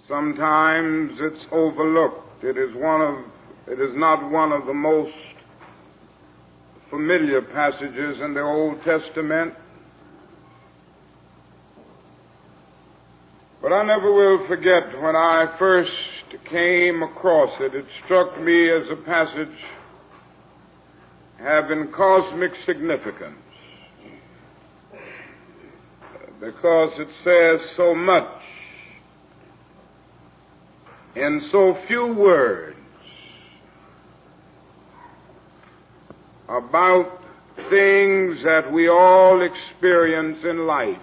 Sometimes it's overlooked. It is not one of the most familiar passages in the Old Testament. But I never will forget when I first came across it. It struck me as a passage having cosmic significance, because it says so much in so few words about things that we all experience in life.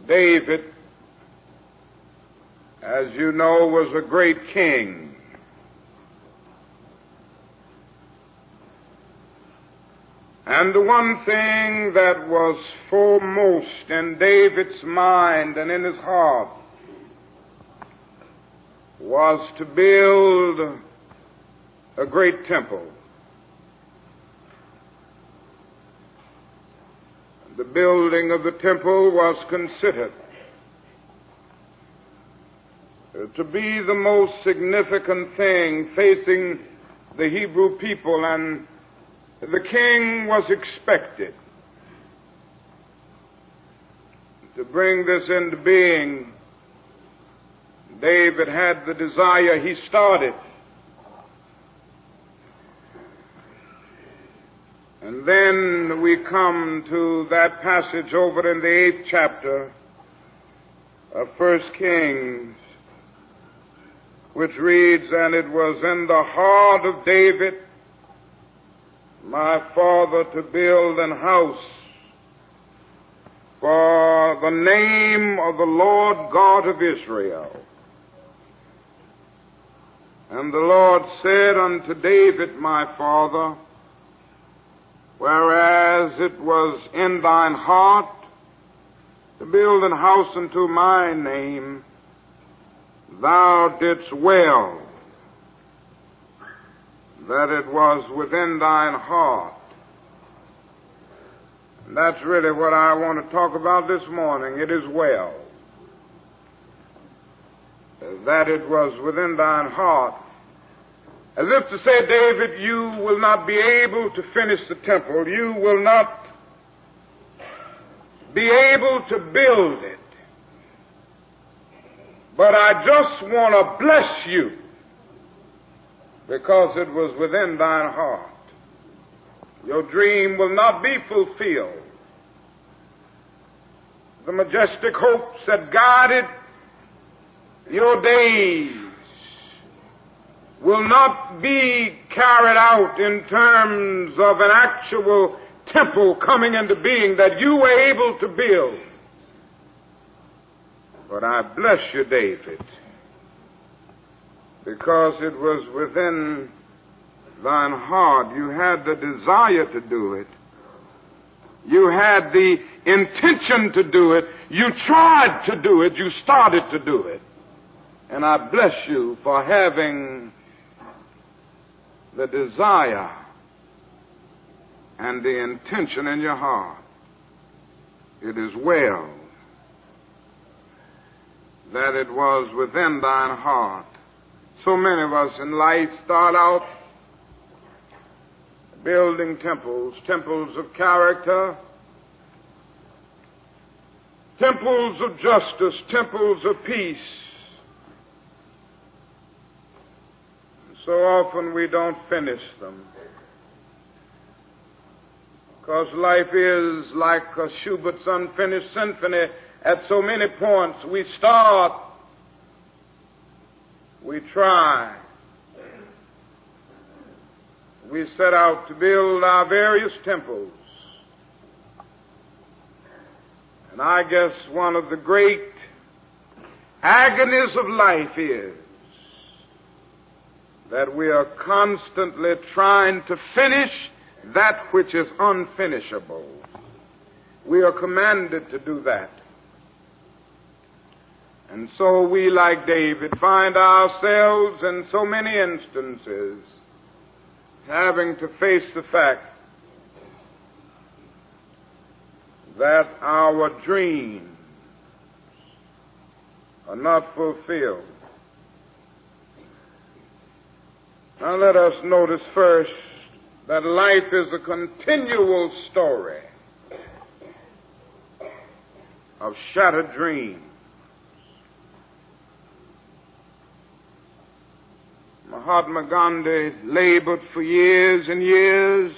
David, as you know, was a great king. And the one thing that was foremost in David's mind and in his heart was to build a great temple. The building of the temple was considered to be the most significant thing facing the Hebrew people, and the king was expected to bring this into being. David had the desire. He started. And then we come to that passage over in the 8th chapter of 1 Kings, which reads, "And it was in the heart of David, my father, to build an house for the name of the Lord God of Israel. And the Lord said unto David, my father, whereas it was in thine heart to build an house unto my name, thou didst well that it was within thine heart." And that's really what I want to talk about this morning. It is well that it was within thine heart. As if to say, David, you will not be able to finish the temple. You will not be able to build it. But I just want to bless you because it was within thine heart. Your dream will not be fulfilled. The majestic hopes that guided your days will not be carried out in terms of an actual temple coming into being that you were able to build. But I bless you, David, because it was within thine heart. You had the desire to do it. You had the intention to do it. You tried to do it. You started to do it. And I bless you for having the desire and the intention in your heart. It is well that it was within thine heart. So many of us in life start out building temples, temples of character, temples of justice, temples of peace. So often we don't finish them, because life is like a Schubert's unfinished symphony. At so many points we start, we try, we set out to build our various temples. And I guess one of the great agonies of life is that we are constantly trying to finish that which is unfinishable. We are commanded to do that. And so we, like David, find ourselves in so many instances having to face the fact that our dreams are not fulfilled. Now let us notice first that life is a continual story of shattered dreams. Mahatma Gandhi labored for years and years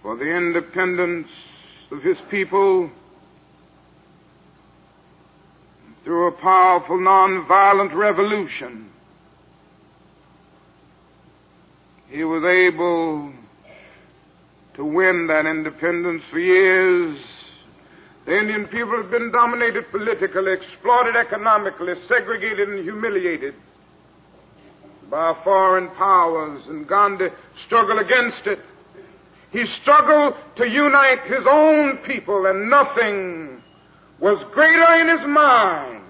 for the independence of his people through a powerful nonviolent revolution. He was able to win that independence. For years, the Indian people had been dominated politically, exploited economically, segregated and humiliated by foreign powers, and Gandhi struggled against it. He struggled to unite his own people, and nothing was greater in his mind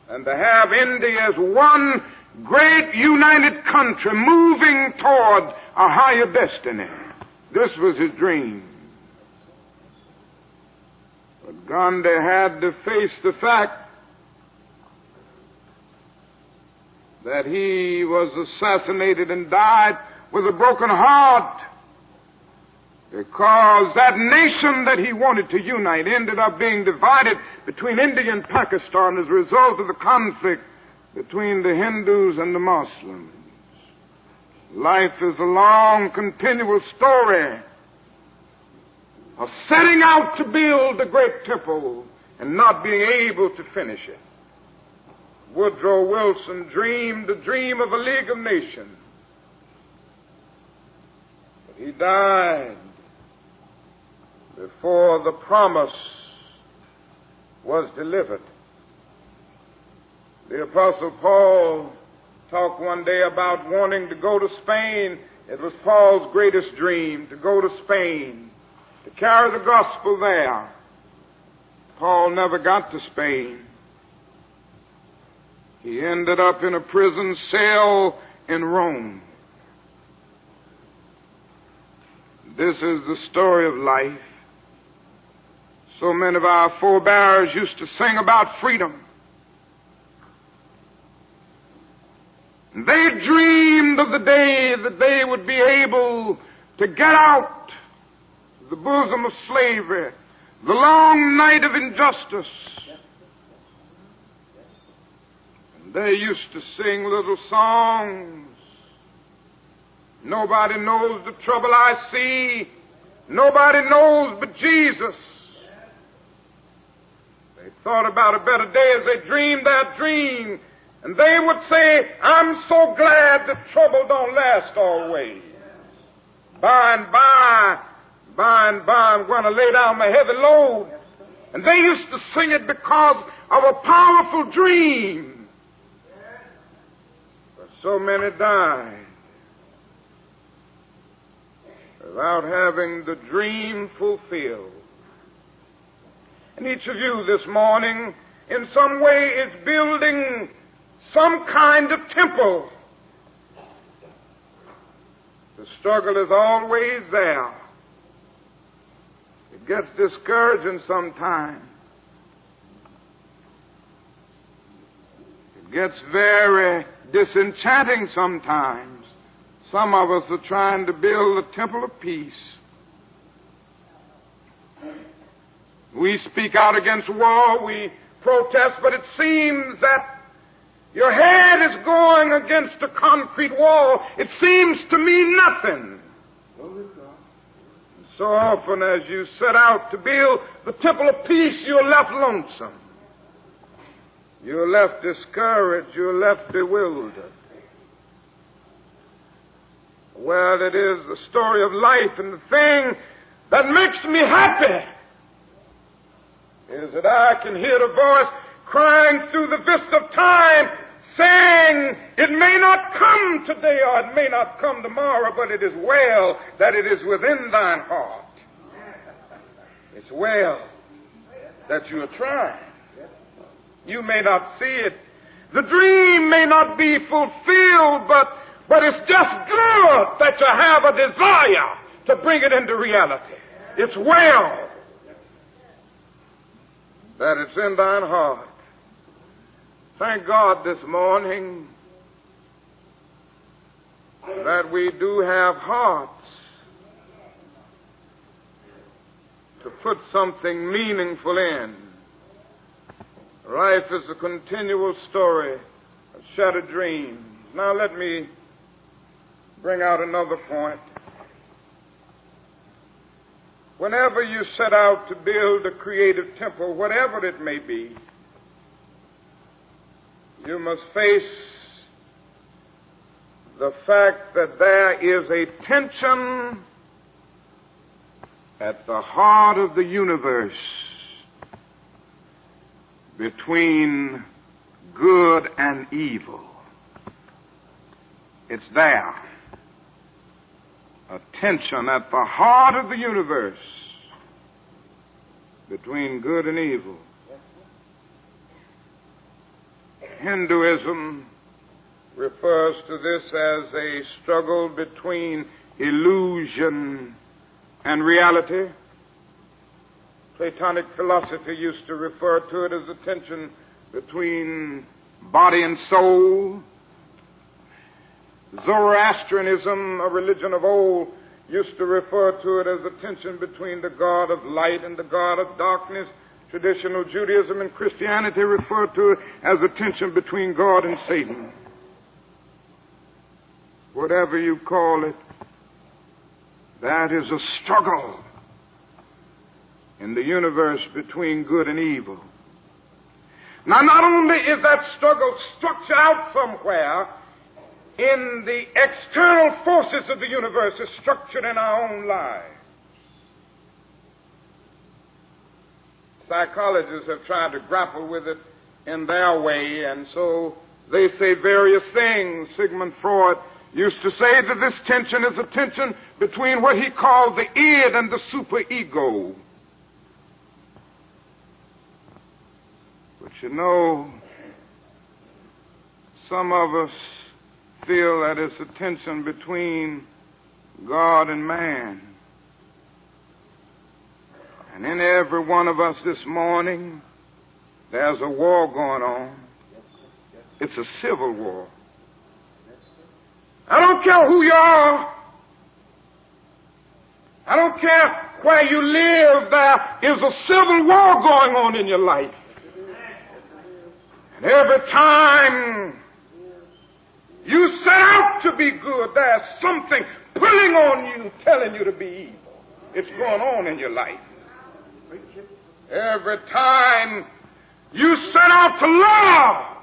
than to have India as one great united country moving toward a higher destiny. This was his dream. But Gandhi had to face the fact that he was assassinated and died with a broken heart, because that nation that he wanted to unite ended up being divided between India and Pakistan as a result of the conflict between the Hindus and the Muslims. Life is a long, continual story of setting out to build a great temple and not being able to finish it. Woodrow Wilson dreamed the dream of a League of Nations, but he died before the promise was delivered. The Apostle Paul talked one day about wanting to go to Spain. It was Paul's greatest dream, to go to Spain, to carry the gospel there. Paul never got to Spain. He ended up in a prison cell in Rome. This is the story of life. So many of our forebears used to sing about freedom. They dreamed of the day that they would be able to get out of the bosom of slavery, the long night of injustice. And they used to sing little songs. Nobody knows the trouble I see. Nobody knows but Jesus. They thought about a better day as they dreamed their dream. And they would say, I'm so glad the trouble don't last always. By and by, I'm going to lay down my heavy load. And they used to sing it because of a powerful dream. But so many died without having the dream fulfilled. And each of you this morning, in some way, is building some kind of temple. The struggle is always there. It gets discouraging sometimes. It gets very disenchanting sometimes. Some of us are trying to build a temple of peace. We speak out against war, we protest, but it seems that your head is going against a concrete wall. It seems to mean nothing. And so often as you set out to build the temple of peace, you're left lonesome. You're left discouraged. You're left bewildered. Well, it is the story of life, and the thing that makes me happy is that I can hear the voice crying through the vista of time, saying, it may not come today or it may not come tomorrow, but it is well that it is within thine heart. It's well that you are trying. You may not see it. The dream may not be fulfilled, but it's just good that you have a desire to bring it into reality. It's well. that it's in thine heart. Thank God this morning that we do have hearts to put something meaningful in. Life is a continual story of shattered dreams. Now let me bring out another point. Whenever you set out to build a creative temple, whatever it may be, you must face the fact that there is a tension at the heart of the universe between good and evil. It's there. A tension at the heart of the universe between good and evil. Hinduism refers to this as a struggle between illusion and reality. Platonic philosophy used to refer to it as a tension between body and soul. Zoroastrianism, a religion of old, used to refer to it as a tension between the God of light and the God of darkness. Traditional Judaism and Christianity refer to it as a tension between God and Satan. Whatever you call it, that is a struggle in the universe between good and evil. Now, not only is that struggle structured out somewhere in the external forces of the universe, it's structured in our own lives. Psychologists have tried to grapple with it in their way, and so they say various things. Sigmund Freud used to say that this tension is a tension between what he called the id and the superego. But you know, some of us feel that it's a tension between God and man. And in every one of us this morning, there's a war going on. It's a civil war. I don't care who you are. I don't care where you live. There is a civil war going on in your life. And every time you set out to be good, there's something pulling on you, telling you to be evil. It's going on in your life. Every time you set out to love,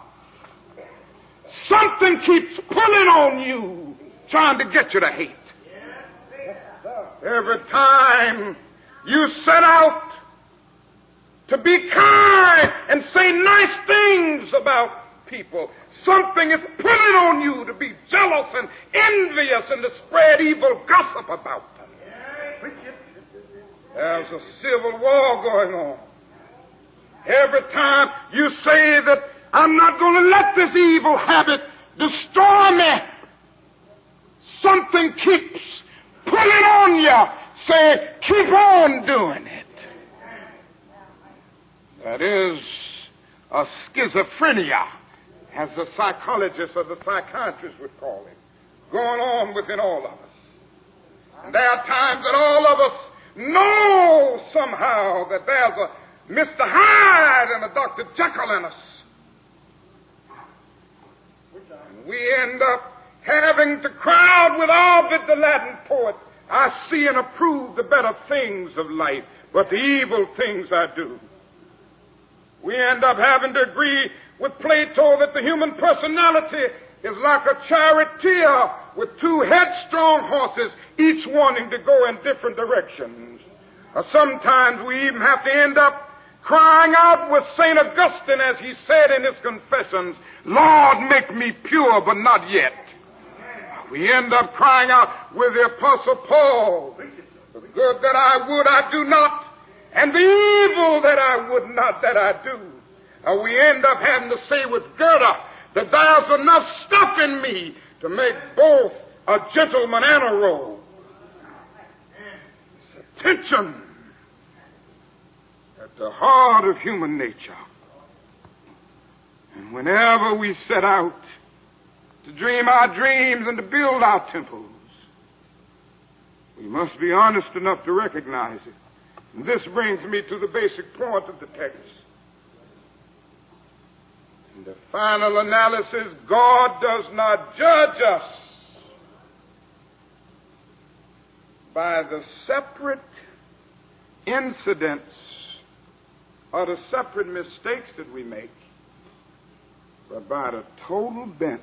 something keeps pulling on you, trying to get you to hate. Every time you set out to be kind and say nice things about people, something is pulling on you to be jealous and envious and to spread evil gossip about them. There's a civil war going on. Every time you say that I'm not going to let this evil habit destroy me, something keeps pulling on you, saying, keep on doing it. That is a schizophrenia, as the psychologists or the psychiatrists would call it, going on within all of us. And there are times that all of us know somehow that there's a Mr. Hyde and a Dr. Jekyll in us. And we end up having to cry out with Ovid, the Latin poet, I see and approve the better things of life, but the evil things I do. We end up having to agree with Plato that the human personality is like a charioteer with two headstrong horses, each wanting to go in different directions. Sometimes we even have to end up crying out with St. Augustine, as he said in his Confessions, Lord, make me pure, but not yet. We end up crying out with the Apostle Paul, the good that I would I do not, and the evil that I would not that I do. We end up having to say with Goethe that there's enough stuff in me to make both a gentleman and a rogue. Tension at the heart of human nature. And whenever we set out to dream our dreams and to build our temples, we must be honest enough to recognize it. And this brings me to the basic point of the text. In the final analysis, God does not judge us by the separate incidents or the separate mistakes that we make, but by the total bent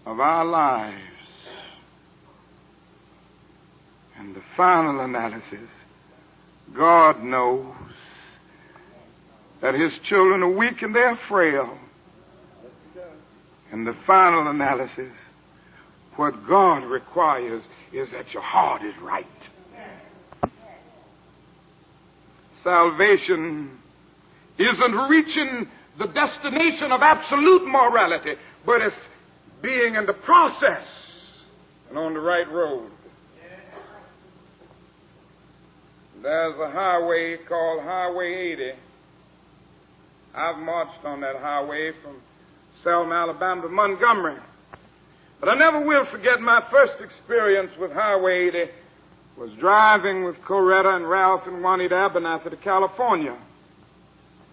of our lives. And the final analysis, God knows that His children are weak and they're frail. And the final analysis, what God requires is that your heart is right. Salvation isn't reaching the destination of absolute morality, but it's being in the process and on the right road. There's a highway called Highway 80. I've marched on that highway from Selma, Alabama to Montgomery. But I never will forget my first experience with Highway 80 was driving with Coretta and Ralph and Juanita Abernathy to California.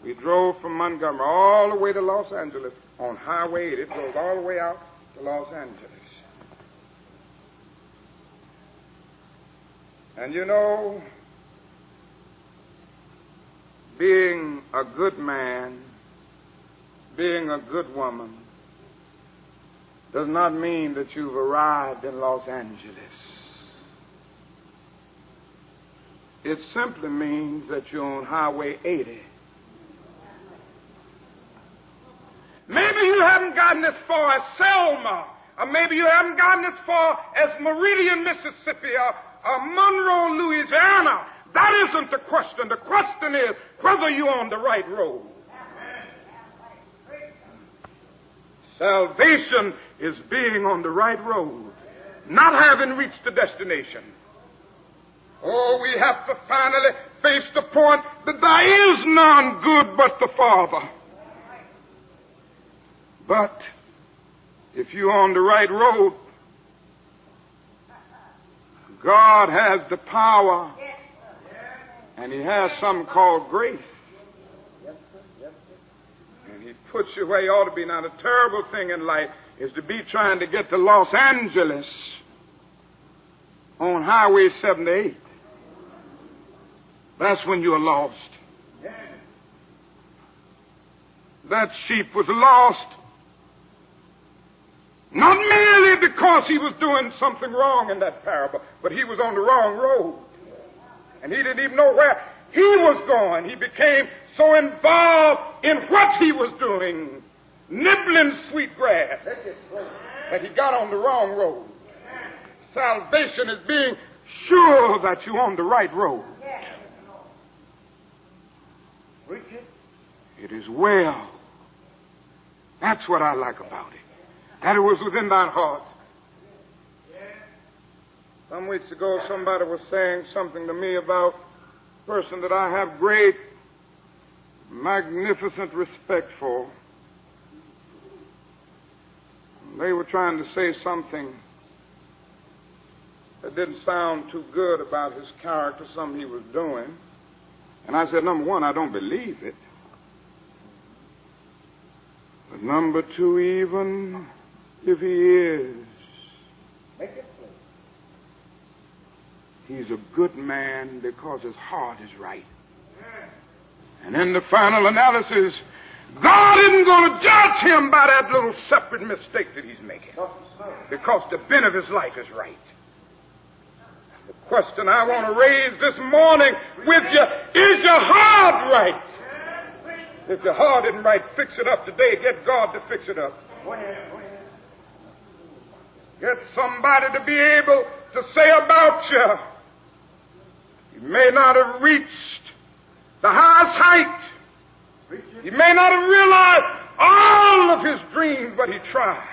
We drove from Montgomery all the way to Los Angeles on Highway 80. It goes all the way out to Los Angeles. And you know, being a good man, being a good woman, does not mean that you've arrived in Los Angeles. It simply means that you're on Highway 80. Maybe you haven't gotten as far as Selma, or maybe you haven't gotten as far as Meridian, Mississippi, or Monroe, Louisiana. That isn't the question. The question is whether you're on the right road. Salvation is being on the right road, not having reached the destination. Oh, we have to finally face the point that there is none good but the Father. But if you're on the right road, God has the power, and He has something called grace. And He puts you where you ought to be. Now, the terrible thing in life is to be trying to get to Los Angeles on Highway 78. That's when you're lost. That sheep was lost not merely because he was doing something wrong in that parable, but he was on the wrong road. And he didn't even know where he was going. He became so involved in what he was doing, nibbling sweet grass, that he got on the wrong road. Salvation is being sure that you're on the right road. It is well. That's what I like about it. That it was within thine heart. Some weeks ago, somebody was saying something to me about a person that I have great, magnificent respect for. They were trying to say something that didn't sound too good about his character, something he was doing. And I said, number one, I don't believe it. But number two, even if he is, he's a good man because his heart is right. And in the final analysis, God isn't going to judge him by that little separate mistake that he's making, because the bent of his life is right. The question I want to raise this morning with you, is your heart right? If your heart isn't right, fix it up today. Get God to fix it up. Get somebody to be able to say about you, he may not have reached the highest height. He may not have realized all of his dreams, but he tried.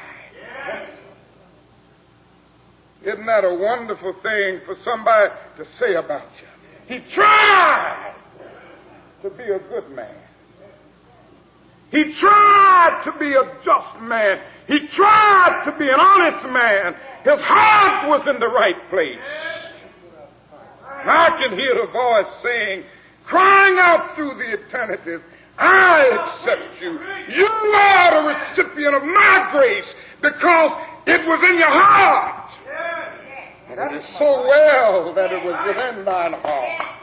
Isn't that a wonderful thing for somebody to say about you? He tried to be a good man. He tried to be a just man. He tried to be an honest man. His heart was in the right place. And I can hear the voice saying, crying out through the eternities, I accept you. You are the recipient of my grace because it was in your heart. And it is so well that it was within thine heart.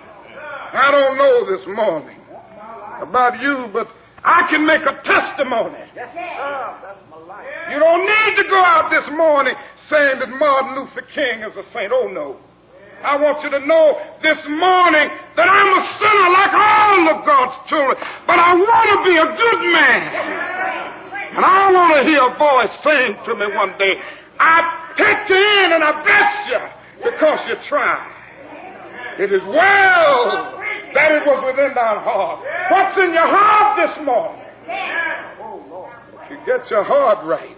I don't know this morning about you, but I can make a testimony. You don't need to go out this morning saying that Martin Luther King is a saint. Oh, no. I want you to know this morning that I'm a sinner like all of God's children, but I want to be a good man. And I want to hear a voice saying to me one day, I picked you in and I bless you because you tried. It is well that it was within thy heart. What's in your heart this morning? If you get your heart right,